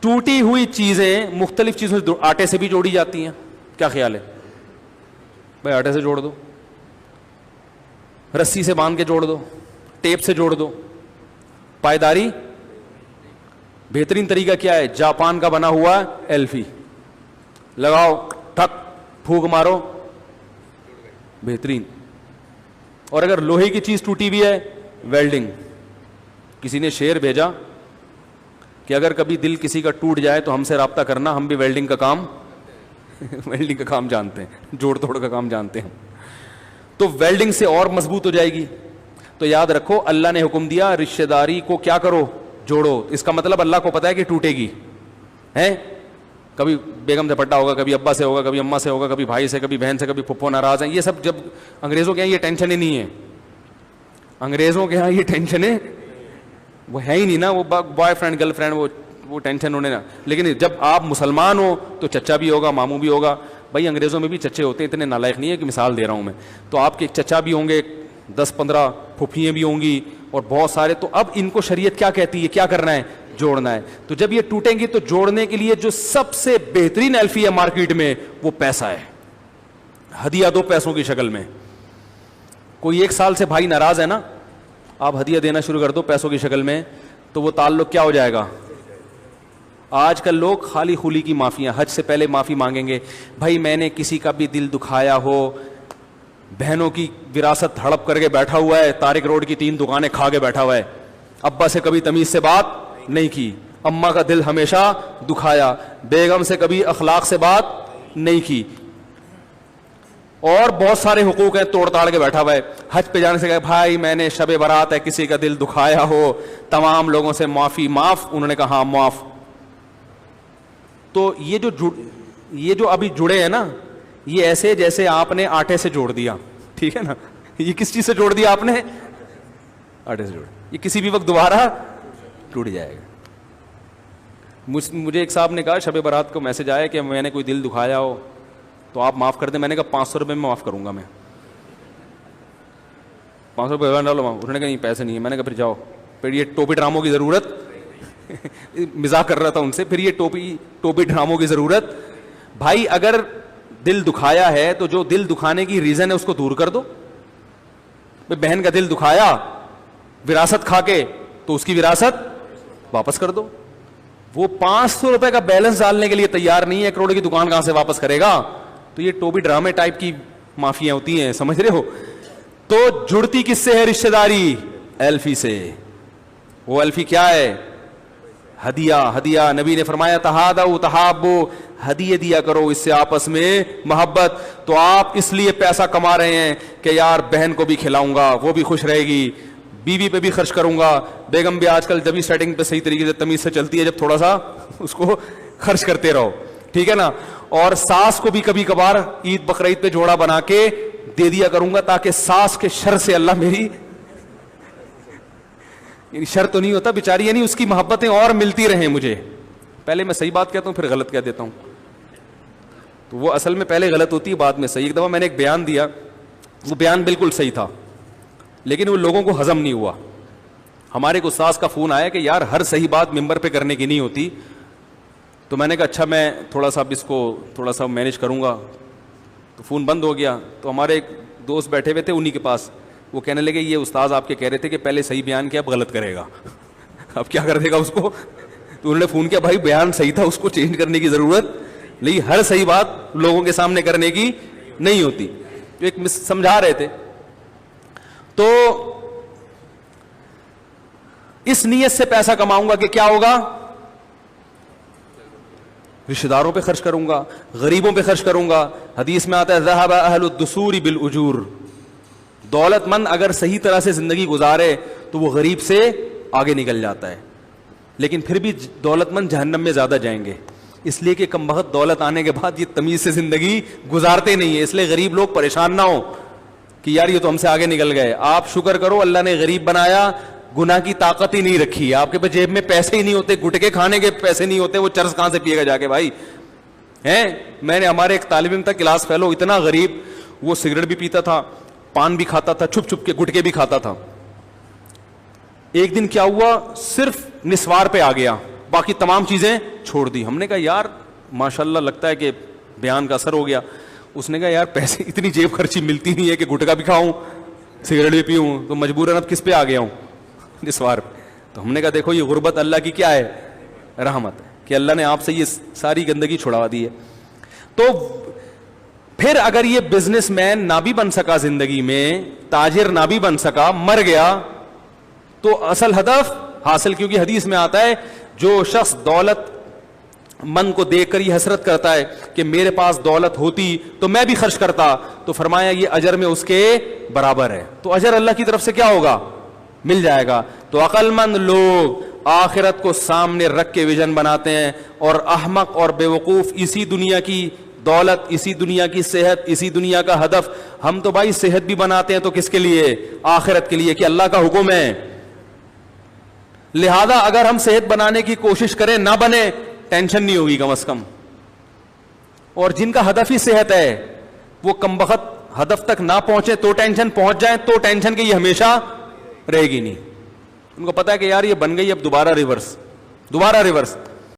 ٹوٹی ہوئی چیزیں مختلف چیزوں سے آٹے سے بھی جوڑی جاتی ہیں. کیا خیال ہے بھائی؟ آٹے سے جوڑ دو, رسی سے باندھ کے جوڑ دو, ٹیپ سے جوڑ دو. پائیداری بہترین طریقہ کیا ہے؟ جاپان کا بنا ہوا ایلفی لگاؤ, ٹھک پھونک مارو, بہترین. اور اگر لوہے کی چیز ٹوٹی ہوئی ہے, ویلڈنگ. کسی نے شعر بھیجا کہ اگر کبھی دل کسی کا ٹوٹ جائے تو ہم سے رابطہ کرنا, ہم بھی ویلڈنگ کا کام ویلڈنگ کا کام جانتے ہیں, جوڑ توڑ کا کام جانتے ہیں. تو ویلڈنگ سے اور مضبوط ہو جائے گی. تو یاد رکھو اللہ نے حکم دیا رشتہ داری کو کیا کرو؟ جوڑو. اس کا مطلب اللہ کو پتا ہے کہ ٹوٹے گی ہے. کبھی بیگم سے پٹا ہوگا, کبھی ابا سے ہوگا, کبھی اماں سے ہوگا, کبھی بھائی سے, کبھی بہن سے, کبھی پھپھو ناراض ہیں. یہ سب جب انگریزوں کے یہاں یہ ٹینشن ہی نہیں ہے. انگریزوں کے یہاں یہ ٹینشن ہے وہ ہے ہی نہیں نا, وہ بوائے فرینڈ گرل فرینڈ وہ ٹینشن ہونے نا. لیکن جب آپ مسلمان ہو تو چچا بھی ہوگا, ماموں بھی ہوگا. بھائی انگریزوں میں بھی چچے ہوتے ہیں, اتنے نالائق نہیں ہے کہ مثال دے رہا ہوں میں. تو آپ کے چچا بھی ہوں گے, 10-15 پھوپھیاں بھی ہوں گی اور بہت سارے. تو اب ان کو شریعت کیا کہتی ہے؟ کیا کرنا ہے؟ جوڑنا ہے. تو جب یہ ٹوٹیں گی تو جوڑنے کے لیے جو سب سے بہترین ایلفی ہے مارکیٹ میں وہ پیسہ ہے. ہدیہ دو پیسوں کی شکل میں. کوئی 1 سال سے بھائی ناراض ہے نا, آپ ہدیہ دینا شروع کر دو پیسوں کی شکل میں, تو وہ تعلق کیا ہو جائے گا؟ آج کل لوگ خالی خولی کی معافیاں, حج سے پہلے معافی مانگیں گے. بھائی میں نے کسی کا بھی دل دکھایا ہو, بہنوں کی وراثت ہڑپ کر کے بیٹھا ہوا ہے, طارق روڈ کی 3 دکانیں کھا کے بیٹھا ہوا ہے, ابا سے کبھی تمیز سے بات نہیں کی, اماں کا دل ہمیشہ دکھایا, بیگم سے کبھی اخلاق سے بات نہیں کی, اور بہت سارے حقوق ہیں توڑ تاڑ کے بیٹھا ہوا ہے. حج پہ جانے سے کہا بھائی میں نے شب برات ہے کسی کا دل دکھایا ہو, تمام لوگوں سے معافی, معاف. انہوں نے کہا ہاں معاف. تو یہ جو ابھی جڑے ہیں نا, یہ ایسے جیسے آپ نے آٹے سے جوڑ دیا, ٹھیک ہے نا. یہ کس چیز سے جوڑ دیا آپ نے؟ آٹے سے جوڑ. یہ کسی بھی وقت دوبارہ ٹوٹ جائے گا. مجھے ایک صاحب نے کہا شب برات کو میسج آیا کہ میں نے کوئی دل دکھایا ہو تو آپ معاف کر دیں. میں نے کہا 500 روپے میں معاف کروں گا. میں 500 روپے ڈالو. انہوں نے کہا نہیں پیسے نہیں ہے. میں نے کہا پھر جاؤ. پھر یہ ٹوپی ڈراموں کی ضرورت مزاح کر رہا تھا ان سے. پھر یہ ٹوپی ڈراموں کی ضرورت. بھائی اگر دل دکھایا ہے تو جو دل دکھانے کی ریزن ہے اس کو دور کر دو. بہن کا دل دکھایا وراثت کھا کے, تو اس کی وراثت واپس کر دو. وہ 500 روپے کا بیلنس ڈالنے کے لیے تیار نہیں ہے, 1 کروڑ کی دکان کہاں سے واپس کرے گا؟ تو یہ ٹوپی ڈرامے ٹائپ کی معافیاں ہوتی ہیں, سمجھ رہے ہو. تو جڑتی کس سے ہے رشتہ داری؟ ایلفی سے. وہ ایلفی کیا ہے؟ ہدیہ. ہدیہ نبی نے فرمایا تہادوا تحابوا, ہدیے دیا کرو, اس سے آپس میں محبت. تو آپ اس لیے پیسہ کما رہے ہیں کہ یار بہن کو بھی کھلاؤں گا, وہ بھی خوش رہے گی, بیوی پہ بھی خرچ کروں گا. بیگم بھی آج کل جب ہی سیٹنگ پہ صحیح طریقے سے تمیز سے چلتی ہے, جب تھوڑا سا اس کو خرچ کرتے رہو, ٹھیک ہے نا. اور ساس کو بھی کبھی کبھار عید بقرعید پہ جوڑا بنا کے دے دیا کروں گا, تاکہ ساس کے شر سے اللہ میری, یعنی شر تو نہیں ہوتا بیچاری, یعنی اس کی محبتیں اور ملتی رہیں مجھے. پہلے میں صحیح بات کہتا ہوں پھر غلط کہہ دیتا ہوں, تو وہ اصل میں پہلے غلط ہوتی ہے بعد میں صحیح. ایک دفعہ میں نے ایک بیان دیا, وہ بیان بالکل صحیح تھا لیکن وہ لوگوں کو ہضم نہیں ہوا. ہمارے ایک استاذ کا فون آیا کہ یار ہر صحیح بات ممبر پہ کرنے کی نہیں ہوتی. تو میں نے کہا اچھا میں تھوڑا سا اب اس کو تھوڑا سا مینیج کروں گا. تو فون بند ہو گیا. تو ہمارے ایک دوست بیٹھے ہوئے تھے انہی کے پاس, وہ کہنے لگے یہ استاذ آپ کے کہہ رہے تھے کہ پہلے صحیح بیان کیا اب غلط کرے گا, اب کیا کر دے گا اس کو. تو انہوں نے فون کیا بھائی بیان صحیح تھا, اس کو چینج کرنے کی ضرورت نہیں, ہر صحیح بات لوگوں کے سامنے کرنے کی نہیں ہوتی. جو ایک سمجھا رہے تھے. تو اس نیت سے پیسہ کماؤں گا کہ کیا ہوگا؟ رشتہ داروں پہ خرچ کروں گا, غریبوں پہ خرچ کروں گا. حدیث میں آتا ہے ذهب اہل الدثور بالاجور, دولت مند اگر صحیح طرح سے زندگی گزارے تو وہ غریب سے آگے نکل جاتا ہے. لیکن پھر بھی دولت مند جہنم میں زیادہ جائیں گے, اس لیے کہ کم بخت دولت آنے کے بعد یہ تمیز سے زندگی گزارتے نہیں ہیں. اس لیے غریب لوگ پریشان نہ ہو کہ یار یہ تو ہم سے آگے نکل گئے. آپ شکر کرو اللہ نے غریب بنایا, گناہ کی طاقت ہی نہیں رکھی. آپ کے پاس جیب میں پیسے ہی نہیں ہوتے, گٹکے کھانے کے پیسے نہیں ہوتے, وہ چرس کہاں سے پیے گا جا کے بھائی ہیں. میں نے ہمارے ایک طالب علم تھا کلاس فیلو, اتنا غریب, وہ سگریٹ بھی پیتا تھا, پان بھی کھاتا تھا, چھپ چھپ کے گٹکے بھی کھاتا تھا. ایک دن کیا ہوا, صرف نسوار پہ آ گیا, باقی تمام چیزیں چھوڑ دی. ہم نے کہا یار ماشاءاللہ لگتا ہے کہ بیان کا اثر ہو گیا. اس نے کہا یار پیسے اتنی جیب خرچی ملتی نہیں ہے کہ گٹکا بھی کھاؤں سگریٹ بھی پیوں, تو مجبوراً اب کس پہ آ گیا ہوں, نسوار پہ. تو ہم نے کہا دیکھو یہ غربت اللہ کی کیا ہے, رحمت ہے کہ اللہ نے آپ سے یہ ساری گندگی چھڑا دی ہے. تو پھر اگر یہ بزنس مین نہ بھی بن سکا زندگی میں, تاجر نہ بھی بن سکا, مر گیا, تو اصل ہدف حاصل, کیونکہ حدیث میں آتا ہے جو شخص دولت من کو دیکھ کر یہ حسرت کرتا ہے کہ میرے پاس دولت ہوتی تو میں بھی خرچ کرتا, تو فرمایا یہ اجر میں اس کے برابر ہے. تو اجر اللہ کی طرف سے کیا ہوگا, مل جائے گا. تو عقل مند لوگ آخرت کو سامنے رکھ کے ویژن بناتے ہیں, اور احمق اور بیوقوف اسی دنیا کی دولت, اسی دنیا کی صحت, اسی دنیا کا ہدف. ہم تو بھائی صحت بھی بناتے ہیں تو کس کے لیے, آخرت کے لیے, کہ اللہ کا حکم ہے. لہذا اگر ہم صحت بنانے کی کوشش کریں, نہ بنے, ٹینشن نہیں ہوگی کم از کم. اور جن کا ہدف ہی صحت ہے وہ کم بخت ہدف تک نہ پہنچے تو ٹینشن, پہنچ جائیں تو ٹینشن کی یہ ہمیشہ رہے گی نہیں. ان کو پتا ہے کہ یار یہ بن گئی, اب دوبارہ ریورس.